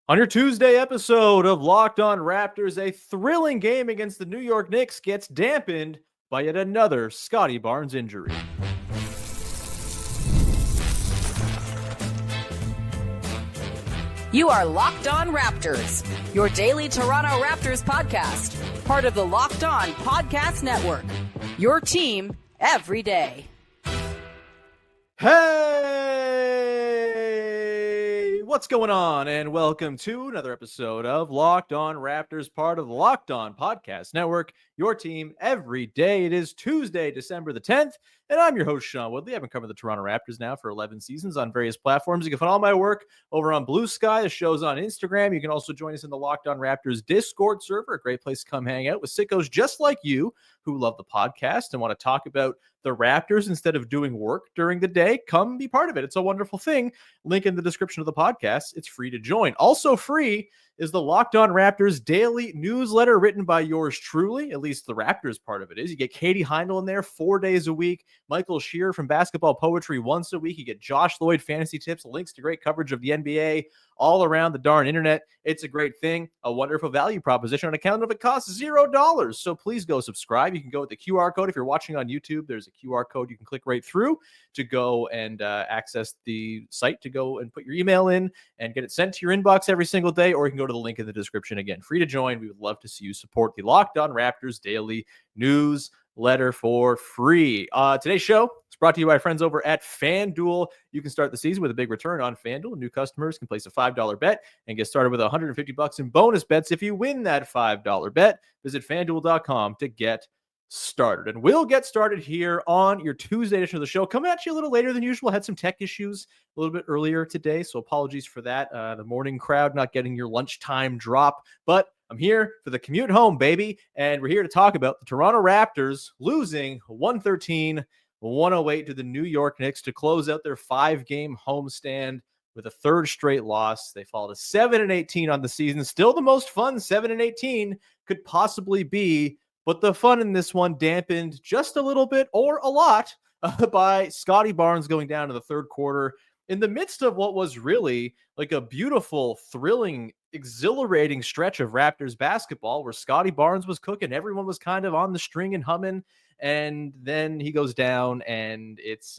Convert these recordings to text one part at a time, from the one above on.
On your Tuesday episode of Locked On Raptors, a thrilling game against the New York Knicks gets dampened by yet another Scottie Barnes injury. You are Locked On Raptors, your daily Toronto Raptors podcast, part of the Locked On Podcast Network, your team every day. Hey, what's going on? And welcome to another episode of Locked On Raptors, part of the Locked On Podcast Network, your team every day. It is Tuesday, December the 10th, and I'm your host, Sean Woodley. I've been covering the Toronto Raptors now for 11 seasons on various platforms. You can find all my work over on Blue Sky. The show's on Instagram. You can also join us in the Locked On Raptors Discord server, a great place to come hang out with sickos just like you who love the podcast and want to talk about the Raptors instead of doing work during the day. Come be part of it. It's a wonderful thing. Link in the description of the podcast. It's free to join. Also free is the Locked On Raptors daily newsletter written by yours truly. At least the Raptors part of it is. You get Katie Heindel in there 4 days a week, Michael Shearer from Basketball Poetry once a week. You get Josh Lloyd fantasy tips, links to great coverage of the NBA all around the darn internet. It's a great thing, a wonderful value proposition on account of it costs $0. So please go subscribe. You can go with the QR code. If you're watching on YouTube, there's a QR code you can click right through to go and access the site to go and put your email in and get it sent to your inbox every single day, or you can go to the link in the description. Again, free to join. We would love to see you support the Locked On Raptors daily newsletter for free. Today's show is brought to you by friends over at FanDuel. You can start the season with a big return on FanDuel. New customers can place a $5 bet and get started with $150 in bonus bets if you win that $5 bet. Visit FanDuel.com to get started. And we'll get started here on your Tuesday edition of the show. Coming at you a little later than usual. Had some tech issues a little bit earlier today, so apologies for that. The morning crowd not getting your lunchtime drop, but I'm here for the commute home, baby, and we're here to talk about the Toronto Raptors losing 113-108 to the New York Knicks to close out their 5-game homestand with a third straight loss. They fall to 7-18 on the season. Still the most fun 7-18 could possibly be, but the fun in this one dampened just a little bit or a lot by Scottie Barnes going down in the third quarter in the midst of what was really like a beautiful, thrilling, exhilarating stretch of Raptors basketball where Scottie Barnes was cooking. Everyone was kind of on the string and humming. And then he goes down and it's,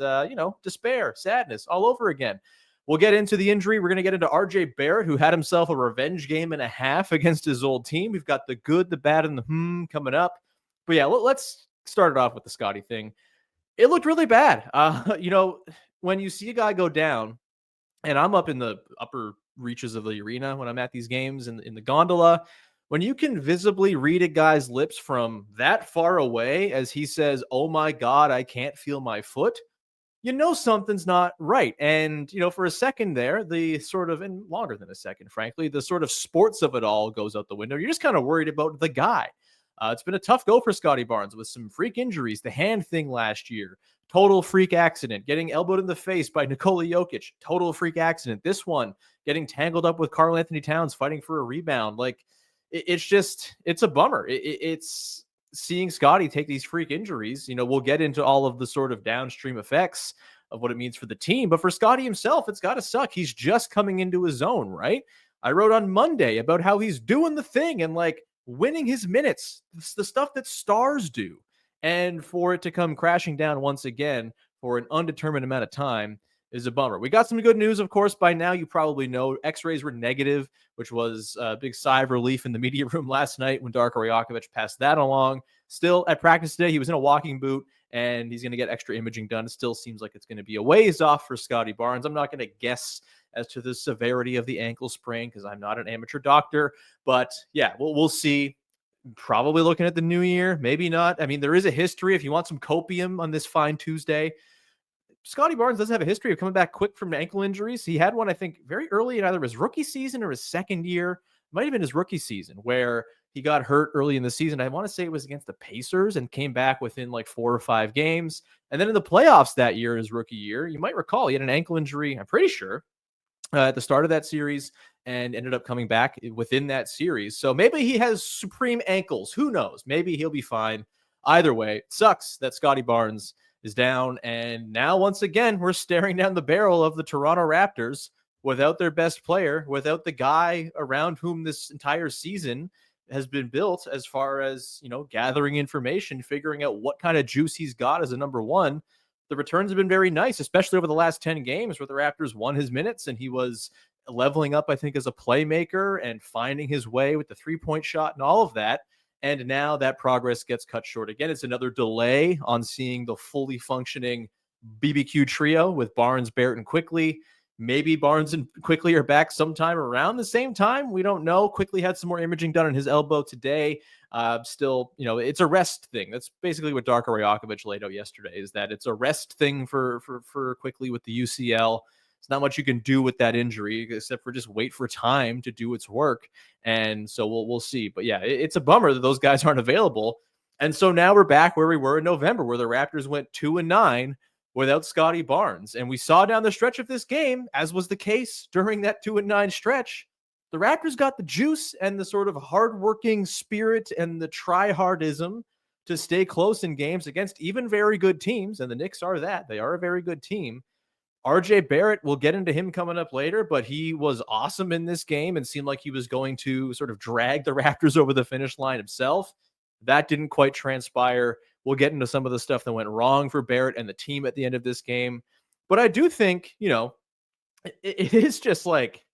despair, sadness all over again. We'll get into the injury. We're going to get into RJ Barrett, who had himself a revenge game and a half against his old team. We've got the good, the bad, and the coming up. But yeah, let's start it off with the Scottie thing. It looked really bad. When you see a guy go down, and I'm up in the upper reaches of the arena when I'm at these games in the gondola, when you can visibly read a guy's lips from that far away as he says, "Oh my God, I can't feel my foot," you know something's not right. And, for a second there, the sort of, and longer than a second, frankly, the sort of sports of it all goes out the window. You're just kind of worried about the guy. It's been a tough go for Scottie Barnes with some freak injuries. The hand thing last year, total freak accident. Getting elbowed in the face by Nikola Jokic, total freak accident. This one, getting tangled up with Karl-Anthony Towns, fighting for a rebound. Like, it's a bummer. It's seeing Scottie take these freak injuries. We'll get into all of the sort of downstream effects of what it means for the team. But for Scottie himself, it's got to suck. He's just coming into his own, right? I wrote on Monday about how he's doing the thing and like winning his minutes. It's the stuff that stars do. And for it to come crashing down once again for an undetermined amount of time is a bummer. We got some good news, of course. By now, you probably know X-rays were negative, which was a big sigh of relief in the media room last night when Darko Rajakovic passed that along. Still at practice today, he was in a walking boot, and he's going to get extra imaging done. It still seems like it's going to be a ways off for Scottie Barnes. I'm not going to guess as to the severity of the ankle sprain because I'm not an amateur doctor. But yeah, we'll see. Probably looking at the new year, maybe not. I mean, there is a history. If you want some copium on this fine Tuesday, Scottie Barnes does have a history of coming back quick from ankle injuries. He had one, I think, very early in either his rookie season or his second year. Might have been his rookie season where he got hurt early in the season. I want to say it was against the Pacers and came back within like 4 or 5 games. And then in the playoffs that year, his rookie year, you might recall he had an ankle injury, I'm pretty sure, at the start of that series and ended up coming back within that series. So maybe he has supreme ankles. Who knows? Maybe he'll be fine. Either way, it sucks that Scottie Barnes is down. And now, once again, we're staring down the barrel of the Toronto Raptors without their best player, without the guy around whom this entire season has been built as far as, gathering information, figuring out what kind of juice he's got as a number one. The returns have been very nice, especially over the last 10 games where the Raptors won his minutes and he was leveling up, I think, as a playmaker and finding his way with the 3-point shot and all of that. And now that progress gets cut short again. It's another delay on seeing the fully functioning BBQ trio with Barnes, Barrett, and Quickly. Maybe Barnes and Quickly are back sometime around the same time. We don't know. Quickly had some more imaging done on his elbow today. Still, it's a rest thing. That's basically what Darko Rajakovic laid out yesterday, is that it's a rest thing for Quickly with the UCL. It's not much you can do with that injury except for just wait for time to do its work. And so we'll see. But yeah, it's a bummer that those guys aren't available. And so now we're back where we were in November, where the Raptors went 2-9 without Scottie Barnes. And we saw down the stretch of this game, as was the case during that 2-9 stretch, the Raptors got the juice and the sort of hardworking spirit and the try-hardism to stay close in games against even very good teams. And the Knicks are that. They are a very good team. RJ Barrett, we'll get into him coming up later, but he was awesome in this game and seemed like he was going to sort of drag the Raptors over the finish line himself. That didn't quite transpire. We'll get into some of the stuff that went wrong for Barrett and the team at the end of this game. But I do think, it is just like,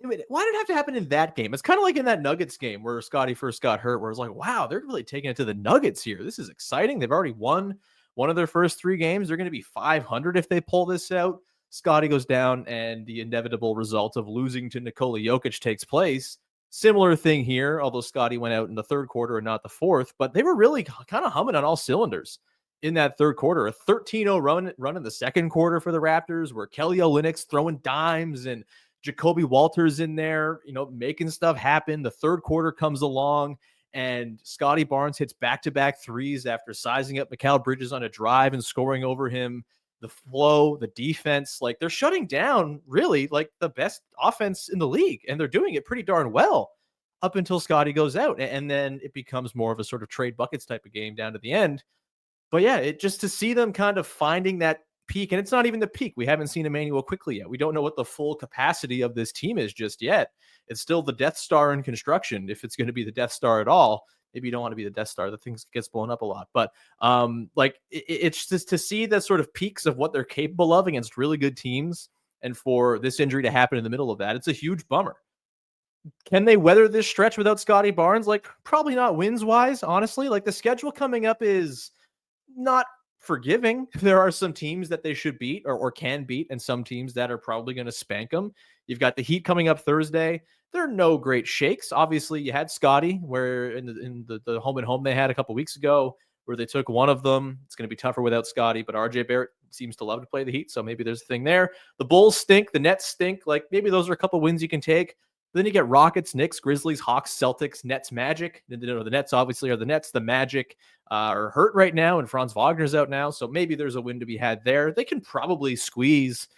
why did it have to happen in that game? It's kind of like in that Nuggets game where Scottie first got hurt, where it's like, wow, they're really taking it to the Nuggets here. This is exciting. They've already won one of their first 3 games. They're going to be 500 if they pull this out. Scottie goes down and the inevitable result of losing to Nikola Jokic takes place. Similar thing here, although Scottie went out in the third quarter and not the fourth, but they were really kind of humming on all cylinders in that third quarter. A 13-0 run in the second quarter for the Raptors, where Kelly Olynyk's throwing dimes and Jacoby Walters in there, making stuff happen. The third quarter comes along and Scottie Barnes hits back-to-back threes after sizing up Mikal Bridges on a drive and scoring over him. The flow, the defense, like they're shutting down really like the best offense in the league, and they're doing it pretty darn well up until Scottie goes out. And then it becomes more of a sort of trade buckets type of game down to the end. But yeah, it just to see them kind of finding that peak, and it's not even the peak. We haven't seen Emmanuel Quickly yet. We don't know what the full capacity of this team is just yet. It's still the Death Star in construction, if it's going to be the Death Star at all. Maybe you don't want to be the Death Star. The thing gets blown up a lot. But it's just to see the sort of peaks of what they're capable of against really good teams. And for this injury to happen in the middle of that, it's a huge bummer. Can they weather this stretch without Scottie Barnes? Like, probably not wins-wise, honestly. Like, the schedule coming up is not forgiving. There are some teams that they should beat or can beat, and some teams that are probably going to spank them. You've got the Heat coming up Thursday. There are no great shakes. Obviously, you had Scottie, where in the home and home they had a couple weeks ago, where they took one of them. It's going to be tougher without Scottie, but RJ Barrett seems to love to play the Heat, so maybe there's a thing there. The Bulls stink. The Nets stink. Like, maybe those are a couple wins you can take. Then you get Rockets, Knicks, Grizzlies, Hawks, Celtics, Nets, Magic. The Nets obviously are the Nets. The Magic are hurt right now, and Franz Wagner's out now, so maybe there's a win to be had there. They can probably squeeze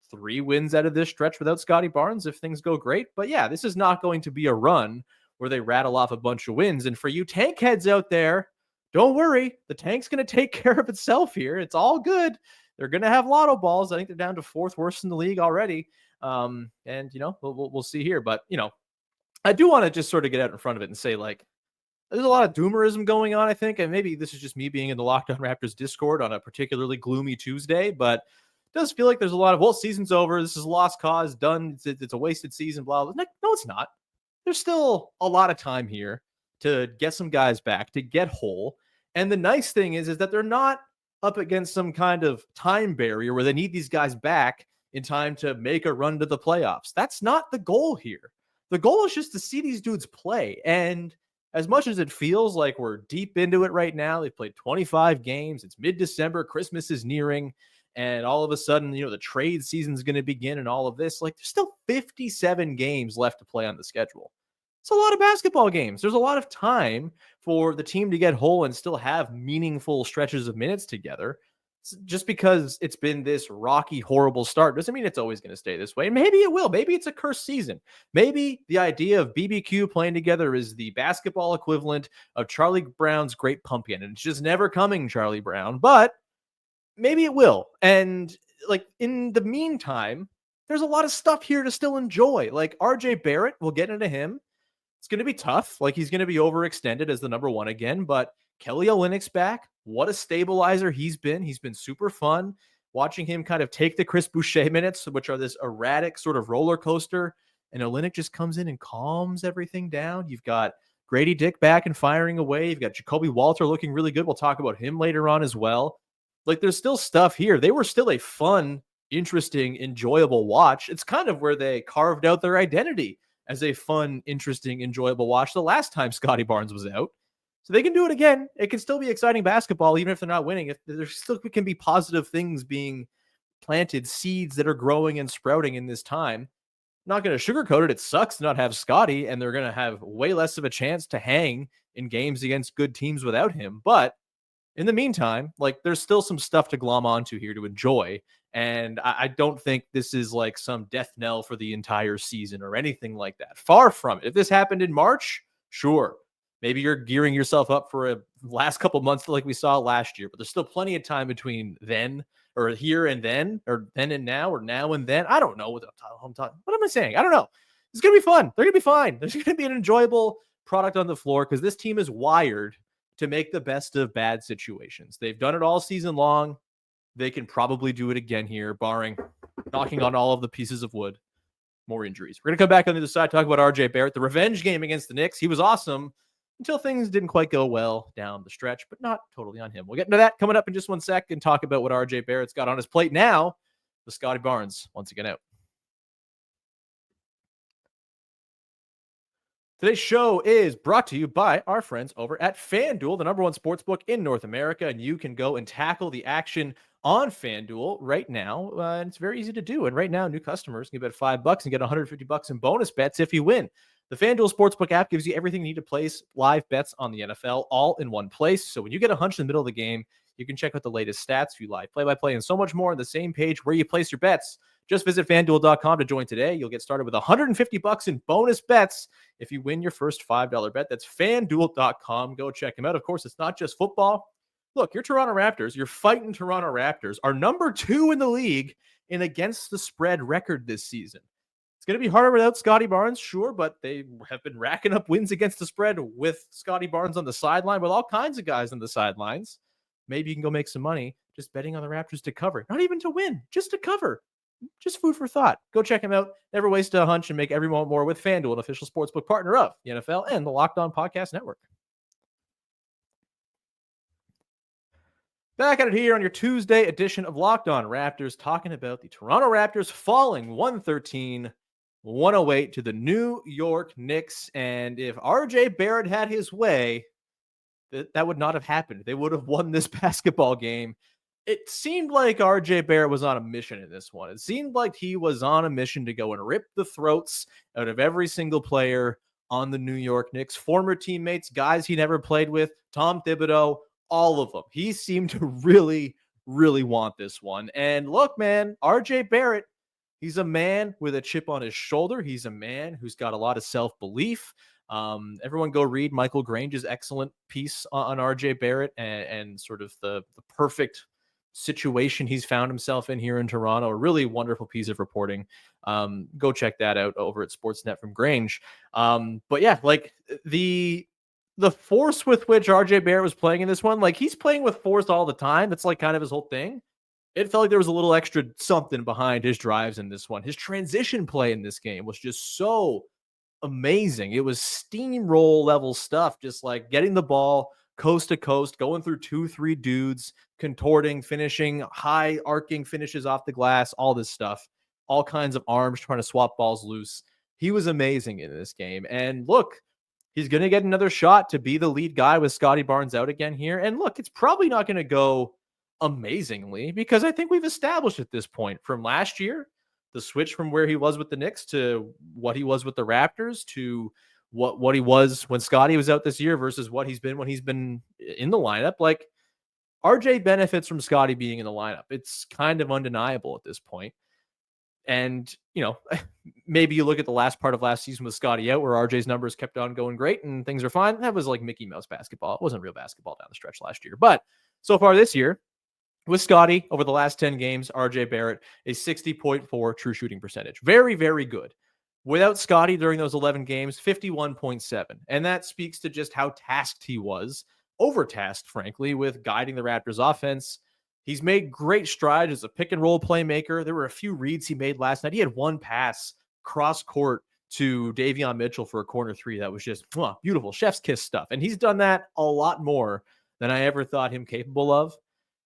3 wins out of this stretch without Scottie Barnes if things go great. But yeah, this is not going to be a run where they rattle off a bunch of wins. And for you tank heads out there, don't worry. The tank's going to take care of itself here. It's all good. They're going to have lotto balls. I think they're down to 4th worst in the league already. And we'll see here. But I do want to just sort of get out in front of it and say, like, there's a lot of doomerism going on, I think. And maybe this is just me being in the Locked On Raptors Discord on a particularly gloomy Tuesday, but it does feel like there's a lot of, well, season's over. This is a lost cause, done. It's a wasted season, blah, blah. No, it's not. There's still a lot of time here to get some guys back, to get whole. And the nice thing is that they're not up against some kind of time barrier where they need these guys back in time to make a run to the playoffs. That's not the goal here. The goal is just to see these dudes play. And as much as it feels like we're deep into it right now, they've played 25 games. It's mid-December. Christmas is nearing. And all of a sudden, the trade season is going to begin and all of this. Like, there's still 57 games left to play on the schedule. It's a lot of basketball games. There's a lot of time for the team to get whole and still have meaningful stretches of minutes together. Just because it's been this rocky, horrible start doesn't mean it's always going to stay this way. And maybe it will. Maybe it's a cursed season. Maybe the idea of BBQ playing together is the basketball equivalent of Charlie Brown's Great Pumpkin. And it's just never coming, Charlie Brown. But maybe it will. And like in the meantime, there's a lot of stuff here to still enjoy. Like RJ Barrett, we'll get into him. It's going to be tough. Like he's going to be overextended as the number one again, but Kelly Olynyk's back. What a stabilizer he's been. He's been super fun watching him kind of take the Chris Boucher minutes, which are this erratic sort of roller coaster. And Olynyk just comes in and calms everything down. You've got Grady Dick back and firing away. You've got Jacoby Walter looking really good. We'll talk about him later on as well. Like there's still stuff here. They were still a fun, interesting, enjoyable watch. It's kind of where they carved out their identity as a fun, interesting, enjoyable watch the last time Scottie Barnes was out. So they can do it again. It can still be exciting basketball, even if they're not winning. If there still can be positive things being planted, seeds that are growing and sprouting in this time. Not going to sugarcoat it. It sucks to not have Scottie, and they're going to have way less of a chance to hang in games against good teams without him. But in the meantime, like there's still some stuff to glom onto here to enjoy. And I don't think this is like some death knell for the entire season or anything like that. Far from it. If this happened in March, sure. Maybe you're gearing yourself up for a last couple months like we saw last year, but there's still plenty of time between then or here and then or then and now or now and then. I don't know what I'm talking. What am I saying? I don't know. It's going to be fun. They're going to be fine. There's going to be an enjoyable product on the floor because this team is wired to make the best of bad situations. They've done it all season long. They can probably do it again here, barring knocking on all of the pieces of wood. More injuries. We're going to come back on the other side, talk about RJ Barrett, the revenge game against the Knicks. He was awesome until things didn't quite go well down the stretch, but not totally on him. We'll get into that coming up in just 1 sec and talk about what RJ Barrett's got on his plate now with Scottie Barnes once again out. Today's show is brought to you by our friends over at FanDuel, the number one sportsbook in North America, and you can go and tackle the action on FanDuel right now, and it's very easy to do. And right now, new customers can bet $5 and get $150 in bonus bets if you win. The FanDuel Sportsbook app gives you everything you need to place live bets on the NFL all in one place. So when you get a hunch in the middle of the game, you can check out the latest stats, view live play-by-play, and so much more on the same page where you place your bets. Just visit FanDuel.com to join today. You'll get started with $150 in bonus bets if you win your first $5 bet. That's FanDuel.com. Go check them out. Of course, it's not just football. Look, your Toronto Raptors, your fighting Toronto Raptors, are number 2 in the league in against the spread record this season. It's going to be harder without Scottie Barnes, sure, but they have been racking up wins against the spread with Scottie Barnes on the sideline, with all kinds of guys on the sidelines. Maybe you can go make some money just betting on the Raptors to cover. Not even to win, just to cover. Just food for thought. Go check him out. Never waste a hunch and make every moment more with FanDuel, an official sportsbook partner of the NFL and the Locked On Podcast Network. Back at it here on your Tuesday edition of Locked On Raptors, talking about the Toronto Raptors falling 113-108 to the New York Knicks. And if RJ Barrett had his way, that would not have happened. They would have won this basketball game. It seemed like RJ Barrett was on a mission in this one. It seemed like he was on a mission to go and rip the throats out of every single player on the New York Knicks, former teammates, guys he never played with, Tom Thibodeau, all of them. He seemed to really, really want this one. And look, man, RJ Barrett, he's a man with a chip on his shoulder. He's a man who's got a lot of self-belief. Everyone go read Michael Grange's excellent piece on RJ Barrett and sort of the perfect situation he's found himself in here in Toronto. A really wonderful piece of reporting. Go check that out over at Sportsnet from Grange. But yeah, like the force with which RJ Barrett was playing in this one, like he's playing with force all the time. That's like kind of his whole thing. It felt like there was a little extra something behind his drives in this one. His transition play in this game was just so amazing. It was steamroll level stuff, just like getting the ball coast to coast, going through 2-3 dudes, contorting, finishing, high arcing finishes off the glass, all this stuff, all kinds of arms trying to swap balls loose. He was amazing in this game. And look, he's going to get another shot to be the lead guy with Scottie Barnes out again here. And look, it's probably not going to go amazingly because I think we've established at this point from last year, the switch from where he was with the Knicks to what he was with the Raptors to what he was when Scottie was out this year versus what he's been when he's been in the lineup. Like RJ benefits from Scottie being in the lineup. It's kind of undeniable at this point. And, you know, maybe you look at the last part of last season with Scottie out where RJ's numbers kept on going great and things are fine. That was like Mickey Mouse basketball. It wasn't real basketball down the stretch last year. But so far this year, With Scottie, over the last 10 games, RJ Barrett, a 60.4 true shooting percentage. Very, very good. Without Scottie during those 11 games, 51.7. And that speaks to just how tasked he was, overtasked, frankly, with guiding the Raptors offense. He's made great strides as a pick and roll playmaker. There were a few reads he made last night. He had one pass cross court to Davion Mitchell for a corner three that was just beautiful, chef's kiss stuff. And he's done that a lot more than I ever thought him capable of.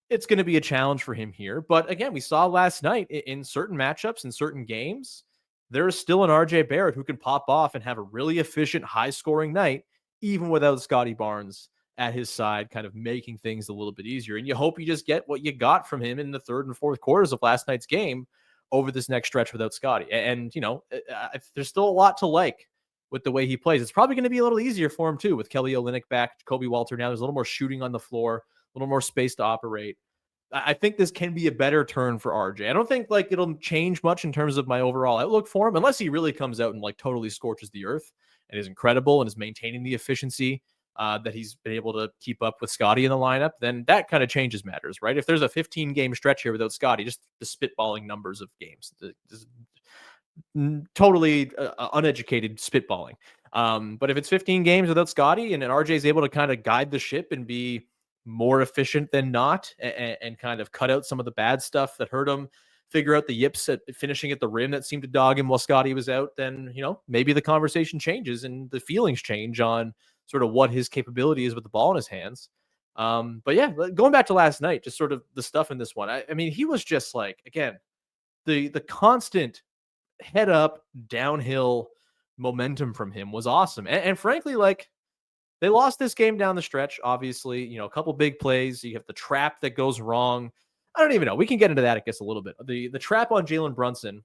It's going to be a challenge for him here. But again, we saw last night in certain matchups, in certain games, there is still an RJ Barrett who can pop off and have a really efficient, high-scoring night, even without Scottie Barnes at his side, kind of making things a little bit easier. And you hope you just get what you got from him in the third and fourth quarters of last night's game over this next stretch without Scottie. And, there's still a lot to like with the way he plays. It's probably going to be a little easier for him, too, with Kelly Olynyk back, Kobe Walter now. There's a little more shooting on the floor, a little more space to operate. I think this can be a better turn for RJ. I don't think it'll change much in terms of my overall outlook for him, unless he really comes out and totally scorches the earth and is incredible and is maintaining the efficiency that he's been able to keep up with Scottie in the lineup. Then that kind of changes matters, right? If there's a 15-game stretch here without Scottie, just the spitballing numbers of games, totally uneducated spitballing. But if it's 15 games without Scottie and then RJ is able to kind of guide the ship and be more efficient than not and kind of cut out some of the bad stuff that hurt him, figure out the yips at finishing at the rim that seemed to dog him while Scottie was out, then, maybe the conversation changes and the feelings change on sort of what his capability is with the ball in his hands. But yeah, going back to last night, just sort of the stuff in this one. I mean, he was just again, the constant head up, downhill momentum from him was awesome. And frankly, they lost this game down the stretch, obviously. A couple big plays. You have the trap that goes wrong. I don't even know. We can get into that, I guess, a little bit. The trap on Jalen Brunson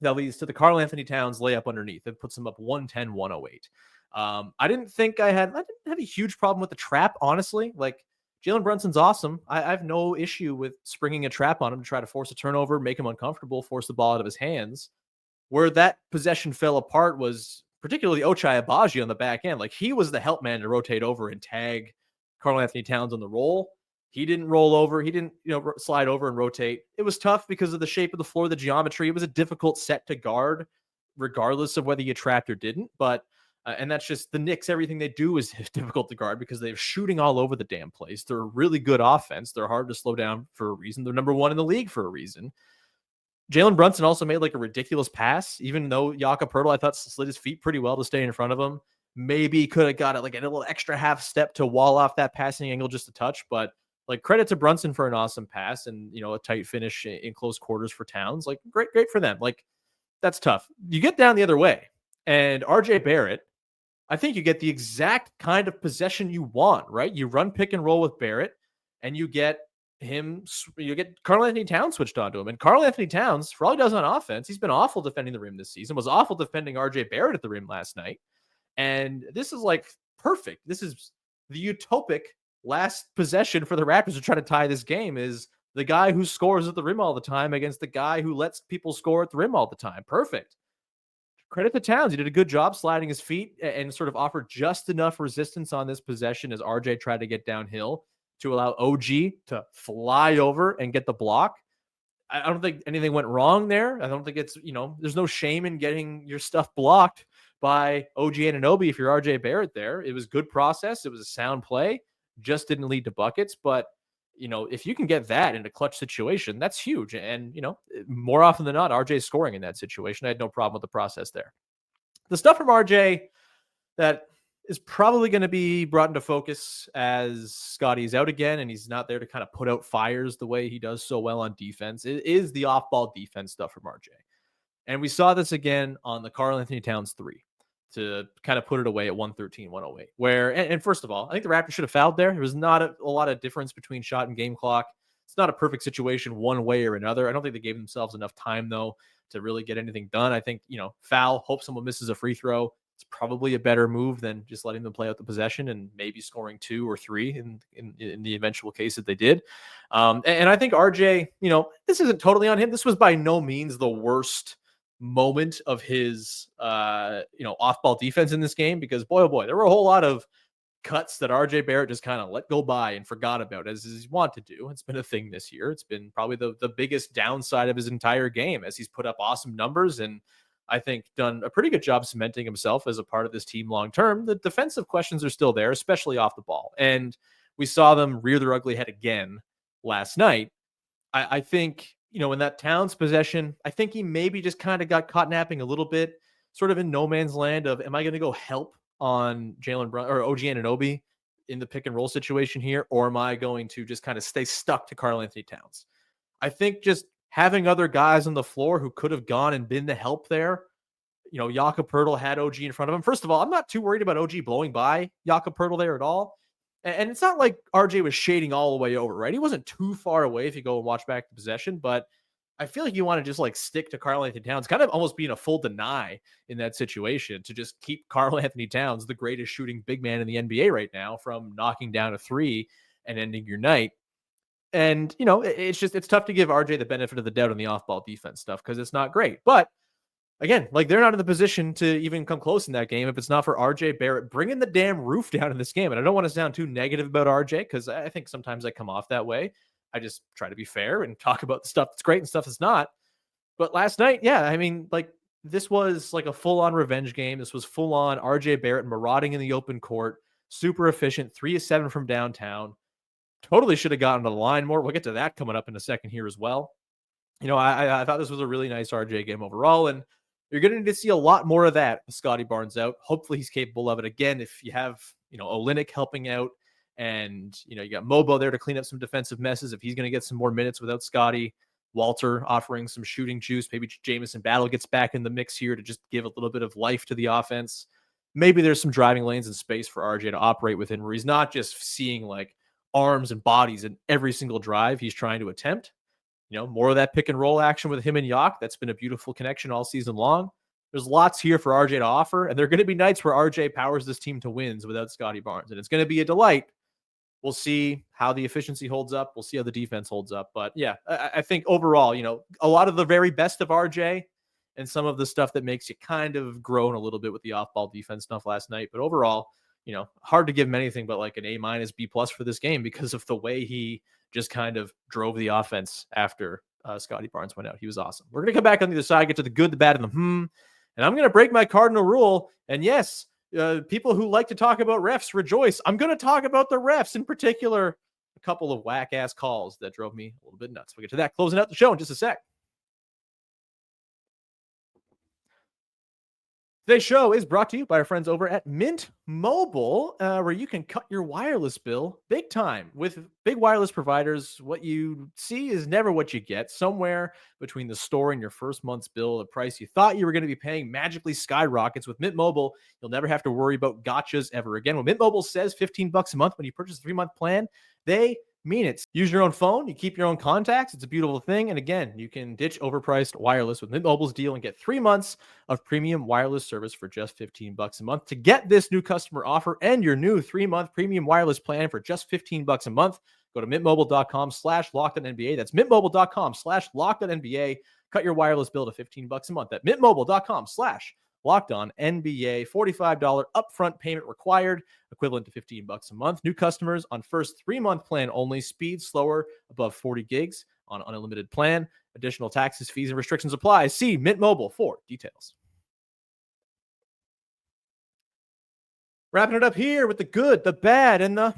that leads to the Karl-Anthony Towns layup underneath. It puts him up 110-108. I didn't have a huge problem with the trap, honestly. Jalen Brunson's awesome. I have no issue with springing a trap on him to try to force a turnover, make him uncomfortable, force the ball out of his hands. Where that possession fell apart was particularly Ochai Agbaji on the back end. He was the help man to rotate over and tag Karl-Anthony Towns on the roll. He didn't roll over. He didn't, slide over and rotate. It was tough because of the shape of the floor, the geometry. It was a difficult set to guard, regardless of whether you trapped or didn't. But, and that's just the Knicks. Everything they do is difficult to guard because they're shooting all over the damn place. They're a really good offense. They're hard to slow down for a reason. They're number one in the league for a reason. Jalen Brunson also made a ridiculous pass, even though Jakob Poeltl, I thought, slid his feet pretty well to stay in front of him. Maybe could have got it a little extra half step to wall off that passing angle just a touch, but credit to Brunson for an awesome pass and, a tight finish in close quarters for Towns. Great for them. That's tough. You get down the other way and RJ Barrett, I think you get the exact kind of possession you want, right? You run pick and roll with Barrett and you get Karl-Anthony Towns switched onto him. And Karl-Anthony Towns, for all he does on offense, he's been awful defending the rim this season, was awful defending RJ Barrett at the rim last night. And this is perfect. This is the utopic last possession for the Raptors to try to tie this game, is the guy who scores at the rim all the time against the guy who lets people score at the rim all the time. Perfect. Credit to Towns. He did a good job sliding his feet and sort of offered just enough resistance on this possession as RJ tried to get downhill to allow OG to fly over and get the block. I don't think anything went wrong there. I don't think it's, there's no shame in getting your stuff blocked by OG Anunoby if you're RJ Barrett there. It was good process. It was a sound play. Just didn't lead to buckets. But, if you can get that in a clutch situation, that's huge. And, more often than not, RJ's scoring in that situation. I had no problem with the process there. The stuff from RJ that is probably going to be brought into focus as Scottie's out again and he's not there to kind of put out fires the way he does so well on defense. It is the off-ball defense stuff from RJ. And we saw this again on the Karl-Anthony Towns 3 to kind of put it away at 113-108. Where, and first of all, I think the Raptors should have fouled there. There was not a lot of difference between shot and game clock. It's not a perfect situation one way or another. I don't think they gave themselves enough time, though, to really get anything done. I think, foul, hope someone misses a free throw. It's probably a better move than just letting them play out the possession and maybe scoring 2 or 3 in the eventual case that they did. And I think RJ, this isn't totally on him. This was by no means the worst moment of his, off-ball defense in this game because, boy, oh boy, there were a whole lot of cuts that RJ Barrett just kind of let go by and forgot about, as he's want to do. It's been a thing this year. It's been probably the biggest downside of his entire game, as he's put up awesome numbers and I think done a pretty good job cementing himself as a part of this team long term. The defensive questions are still there, especially off the ball. And we saw them rear their ugly head again last night. I think, in that Towns possession, I think he maybe just kind of got caught napping a little bit, sort of in no man's land of, am I going to go help on Jalen Brown or OG Anunoby in the pick and roll situation here? Or am I going to just kind of stay stuck to Karl-Anthony Towns? I think just having other guys on the floor who could have gone and been the help there. Jakob Poeltl had OG in front of him. First of all, I'm not too worried about OG blowing by Jakob Poeltl there at all. And it's not like RJ was shading all the way over, right? He wasn't too far away if you go and watch back the possession, but I feel like you want to just stick to Karl-Anthony Towns, kind of almost being a full deny in that situation to just keep Karl-Anthony Towns, the greatest shooting big man in the NBA right now, from knocking down a three and ending your night. And, it's tough to give RJ the benefit of the doubt on the off-ball defense stuff because it's not great. But again, they're not in the position to even come close in that game if it's not for RJ Barrett bringing the damn roof down in this game. And I don't want to sound too negative about RJ because I think sometimes I come off that way. I just try to be fair and talk about the stuff that's great and stuff that's not. But last night, this was like a full-on revenge game. This was full-on RJ Barrett marauding in the open court, super efficient, 3 of 7 from downtown. Totally should have gotten to the line more. We'll get to that coming up in a second here as well. I thought this was a really nice RJ game overall, and you're going to need to see a lot more of that with Scottie Barnes out. Hopefully he's capable of it. Again, if you have, Olynyk helping out and, you got Mobo there to clean up some defensive messes, if he's going to get some more minutes without Scottie, Walter offering some shooting juice, maybe Jamison Battle gets back in the mix here to just give a little bit of life to the offense. Maybe there's some driving lanes and space for RJ to operate within where he's not just seeing arms and bodies in every single drive he's trying to attempt. More of that pick and roll action with him and Yak. That's been a beautiful connection all season long. There's lots here for RJ to offer, and there are going to be nights where RJ powers this team to wins without Scottie Barnes, and it's going to be a delight. We'll see how the efficiency holds up. We'll see how the defense holds up. But yeah, I think overall, a lot of the very best of RJ and some of the stuff that makes you kind of groan a little bit with the off-ball defense stuff last night. But overall, hard to give him anything but an A- B+ for this game because of the way he just kind of drove the offense after Scottie Barnes went out. He was awesome. We're going to come back on the other side, get to the good, the bad, and the and I'm going to break my cardinal rule. And yes, people who like to talk about refs rejoice. I'm going to talk about the refs, in particular, a couple of whack-ass calls that drove me a little bit nuts. We'll get to that closing out the show in just a sec. Today's show is brought to you by our friends over at Mint Mobile, where you can cut your wireless bill big time. With big wireless providers, what you see is never what you get. Somewhere between the store and your first month's bill, the price you thought you were going to be paying magically skyrockets. With Mint Mobile, you'll never have to worry about gotchas ever again. When Mint Mobile says $15 a month when you purchase a 3-month plan, they mean it. Use your own phone. You keep your own contacts. It's a beautiful thing. And again, you can ditch overpriced wireless with Mint Mobile's deal and get 3 months of premium wireless service for just $15 a month. To get this new customer offer and your new 3-month premium wireless plan for just $15 a month, go to mintmobile.com/lockedonnba. That's mintmobile.com/lockedonnba. Cut your wireless bill to $15 a month at mintmobile.com/lockedonnba. $45 upfront payment required, equivalent to $15 a month. New customers on first 3-month plan only. Speed slower above 40 gigs on unlimited plan. Additional taxes, fees, and restrictions apply. See Mint Mobile for details. Wrapping it up here with the good, the bad, and the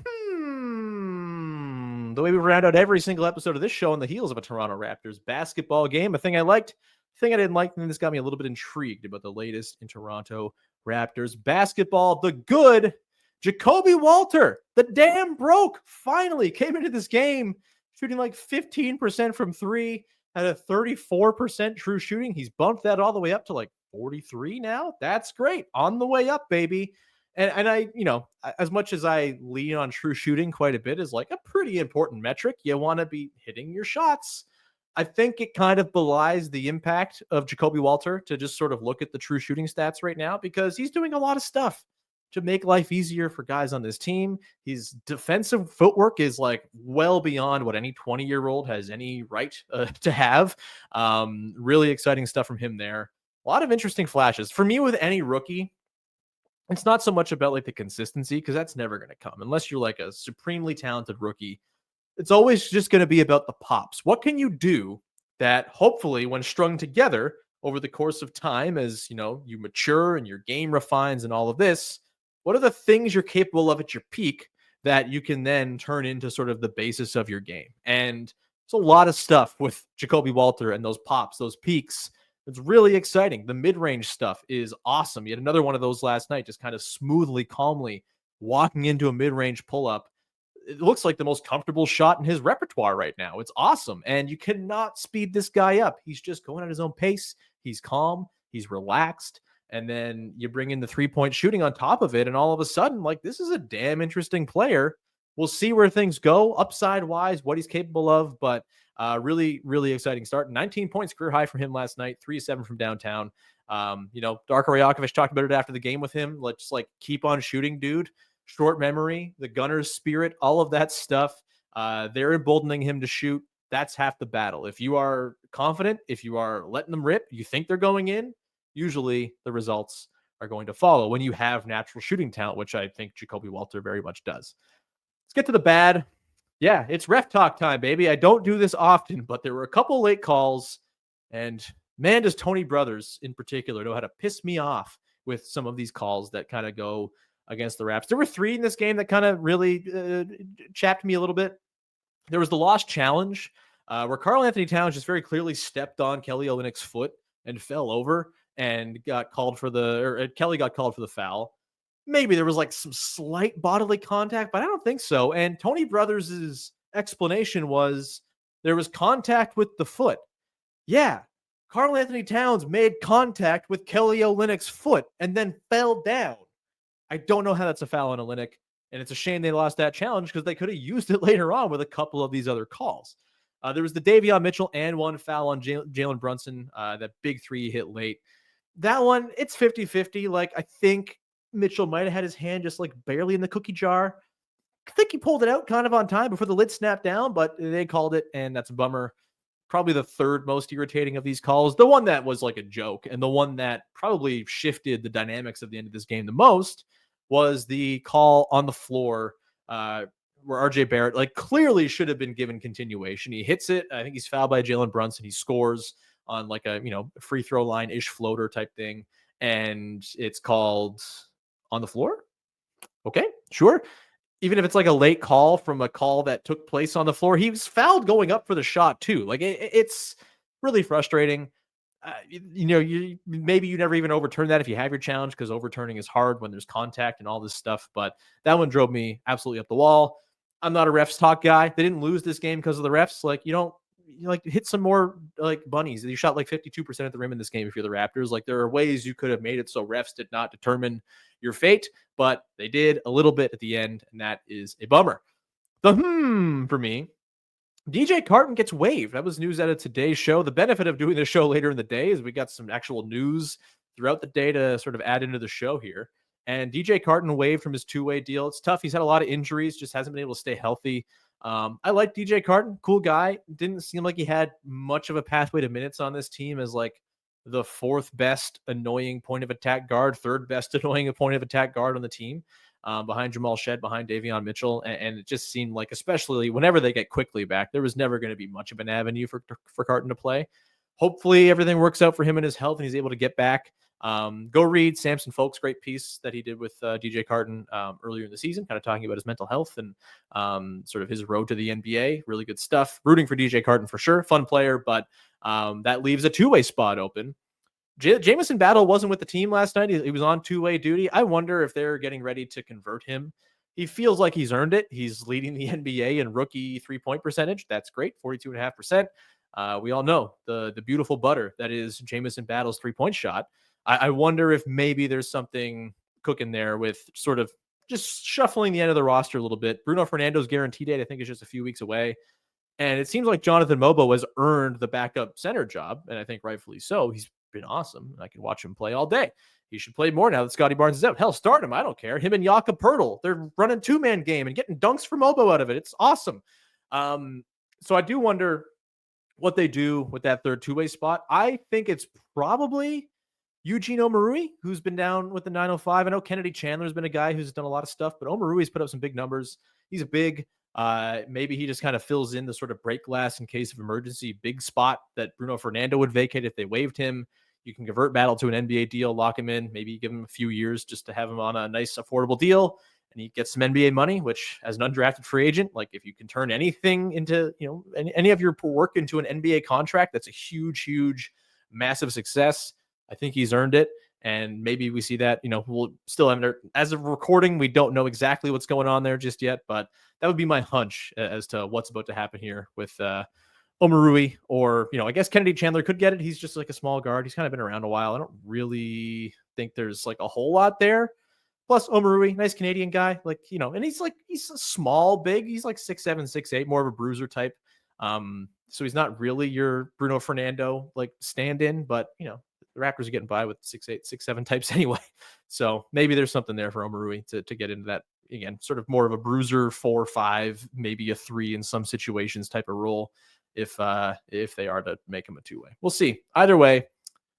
way we round out every single episode of this show on the heels of a Toronto Raptors basketball game. A thing I liked, a thing I didn't like, and this got me a little bit intrigued about the latest in Toronto Raptors basketball. The good, Jacoby Walter, the damn broke, finally came into this game shooting 15% from three, had a 34% true shooting. He's bumped that all the way up to 43 now. That's great. On the way up, baby. And I, as much as I lean on true shooting quite a bit as a pretty important metric, you want to be hitting your shots. I think it kind of belies the impact of Jacoby Walter to just sort of look at the true shooting stats right now, because he's doing a lot of stuff to make life easier for guys on this team. His defensive footwork is well beyond what any 20-year-old has any right to have. Really exciting stuff from him there. A lot of interesting flashes. For me, with any rookie, It's not so much about like the consistency, because that's never going to come unless you're like a supremely talented rookie. It's always just going to be about the pops. What can you do that hopefully, when strung together over the course of time, as you mature and your game refines and all of this, what are the things you're capable of at your peak that you can then turn into sort of the basis of your game? And there's a lot of stuff with Jacoby Walter and those pops, those peaks. It's really exciting. The mid-range stuff is awesome. You had another one of those last night, just kind of smoothly, calmly walking into a mid-range pull-up. It looks like the most comfortable shot in his repertoire right now. It's awesome. And you cannot speed this guy up. He's just going at his own pace. He's calm. He's relaxed. And then you bring in the 3-point shooting on top of it. And all of a sudden, like, this is a damn interesting player. We'll see where things go upside wise, what he's capable of. But really, really exciting start. 19 points, career high for him last night, 3-7 from downtown. Darko Rajakovic talked about it after the game with him. Let's like keep on shooting, dude. Short memory, the gunner's spirit, all of that stuff. They're emboldening him to shoot. That's half the battle. If you are confident, if you are letting them rip, you think they're going in, usually the results are going to follow when you have natural shooting talent, which I think Jacoby Walter very much does. Let's get to the bad. Yeah, it's ref talk time, baby. I don't do this often, but there were a couple late calls, and man, does Tony Brothers in particular know how to piss me off with some of these calls that kind of go against the Raps. There were 3 in this game that kind of really chapped me a little bit. There was the lost challenge where Karl-Anthony Towns just very clearly stepped on Kelly Olynyk's foot and fell over and got called for Kelly got called for the foul. Maybe there was like some slight bodily contact, but I don't think so. And Tony Brothers' explanation was there was contact with the foot. Yeah, Karl-Anthony Towns made contact with Kelly Olynyk's foot and then fell down. I don't know how that's a foul on Olynyk, and it's a shame they lost that challenge because they could have used it later on with a couple of these other calls. There was the Davion Mitchell and one foul on Jalen Brunson, that big 3 hit late. That one, it's 50-50. Like, I think Mitchell might have had his hand just like barely in the cookie jar. I think he pulled it out kind of on time before the lid snapped down, but they called it, and that's a bummer. Probably the third most irritating of these calls. The one that was like a joke, and the one that probably shifted the dynamics of the end of this game the most was the call on the floor where RJ Barrett like clearly should have been given continuation. He hits it. I think he's fouled by Jalen Brunson. He scores on like a free throw line-ish floater type thing, and it's called on the floor. Okay, sure. Even if it's like a late call from a call that took place on the floor, he was fouled going up for the shot too. Like it's really frustrating. Maybe you never even overturn that if you have your challenge, because overturning is hard when there's contact and all this stuff. But that one drove me absolutely up the wall. I'm not a refs talk guy. They didn't lose this game because of the refs. Like, you hit some more like bunnies. You shot like 52% at the rim in this game if you're the Raptors. Like, there are ways you could have made it so refs did not determine your fate, but they did a little bit at the end, and that is a bummer. The for me, DJ Carton gets waived. That was news out of today's show. The benefit of doing this show later in the day is we got some actual news throughout the day to sort of add into the show here. And DJ Carton waived from his 2-way deal. It's tough. He's had a lot of injuries, just hasn't been able to stay healthy. I like DJ Carton, cool guy. Didn't seem like he had much of a pathway to minutes on this team as like the 4th best annoying point of attack guard, 3rd best annoying point of attack guard on the team, behind Jamal Shed, behind Davion Mitchell. And it just seemed like, especially whenever they get quickly back, there was never going to be much of an avenue for Carton to play. Hopefully everything works out for him and his health and he's able to get back. Go read Samson Folk's great piece that he did with DJ Carton earlier in the season, kind of talking about his mental health and sort of his road to the NBA. Really good stuff. Rooting for DJ Carton for sure. Fun player, but that leaves a 2-way spot open. Jamison Battle wasn't with the team last night. He was on 2-way duty. I wonder if they're getting ready to convert him. He feels like he's earned it. He's leading the NBA in rookie 3-point percentage. That's great, 42.5%. We all know the beautiful butter that is Jamison Battle's 3-point shot. I wonder if maybe there's something cooking there with sort of just shuffling the end of the roster a little bit. Bruno Fernando's guarantee date, I think, is just a few weeks away. And it seems like Jonathan Mobo has earned the backup center job, and I think rightfully so. He's been awesome. I can watch him play all day. He should play more now that Scottie Barnes is out. Hell, start him. I don't care. Him and Jakob Poeltl, they're running 2-man game and getting dunks for Mobo out of it. It's awesome. So I do wonder what they do with that third 2-way spot. I think it's probably Eugene Omoruyi, who's been down with the 905. I know Kennedy Chandler's been a guy who's done a lot of stuff, but Omoruyi's put up some big numbers. He's a big, maybe he just kind of fills in the sort of break glass in case of emergency big spot that Bruno Fernando would vacate if they waived him. You can convert Battle to an NBA deal, lock him in, maybe give him a few years just to have him on a nice, affordable deal, and he gets some NBA money, which as an undrafted free agent, like if you can turn anything into, any of your work into an NBA contract, that's a huge, huge, massive success. I think he's earned it. And maybe we see that, we'll still have, as of recording, we don't know exactly what's going on there just yet, but that would be my hunch as to what's about to happen here with Omoruyi, or, I guess Kennedy Chandler could get it. He's just like a small guard. He's kind of been around a while. I don't really think there's like a whole lot there. Plus Omoruyi, nice Canadian guy, and he's a small, big. He's like 6'7", 6'8", more of a bruiser type. So he's not really your Bruno Fernando stand-in, but the Raptors are getting by with 6'8", 6'7" types anyway. So maybe there's something there for Omoruyi to get into that, again, sort of more of a bruiser 4-5, maybe a 3 in some situations type of role if they are to make him a 2-way. We'll see. Either way,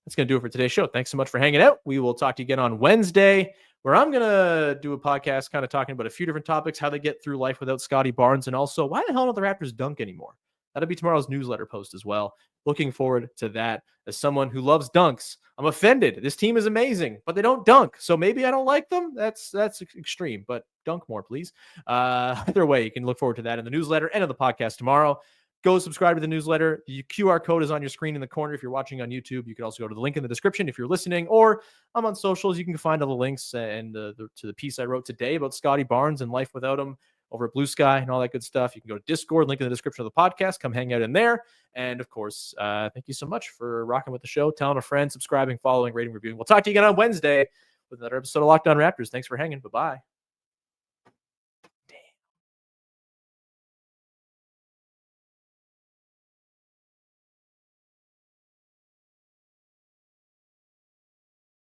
that's going to do it for today's show. Thanks so much for hanging out. We will talk to you again on Wednesday, where I'm going to do a podcast kind of talking about a few different topics, how they get through life without Scottie Barnes, and also why the hell don't the Raptors dunk anymore? That'll be tomorrow's newsletter post as well. Looking forward to that. As someone who loves dunks, I'm offended. This team is amazing, but they don't dunk. So maybe I don't like them. That's extreme, but dunk more, please. Either way, you can look forward to that in the newsletter and in the podcast tomorrow. Go subscribe to the newsletter. The QR code is on your screen in the corner if you're watching on YouTube. You can also go to the link in the description if you're listening, or I'm on socials. You can find all the links and to the piece I wrote today about Scottie Barnes and life without him over at Blue Sky and all that good stuff. You can go to Discord, link in the description of the podcast. Come hang out in there. And of course, thank you so much for rocking with the show, telling a friend, subscribing, following, rating, reviewing. We'll talk to you again on Wednesday with another episode of Locked On Raptors. Thanks for hanging. Bye-bye.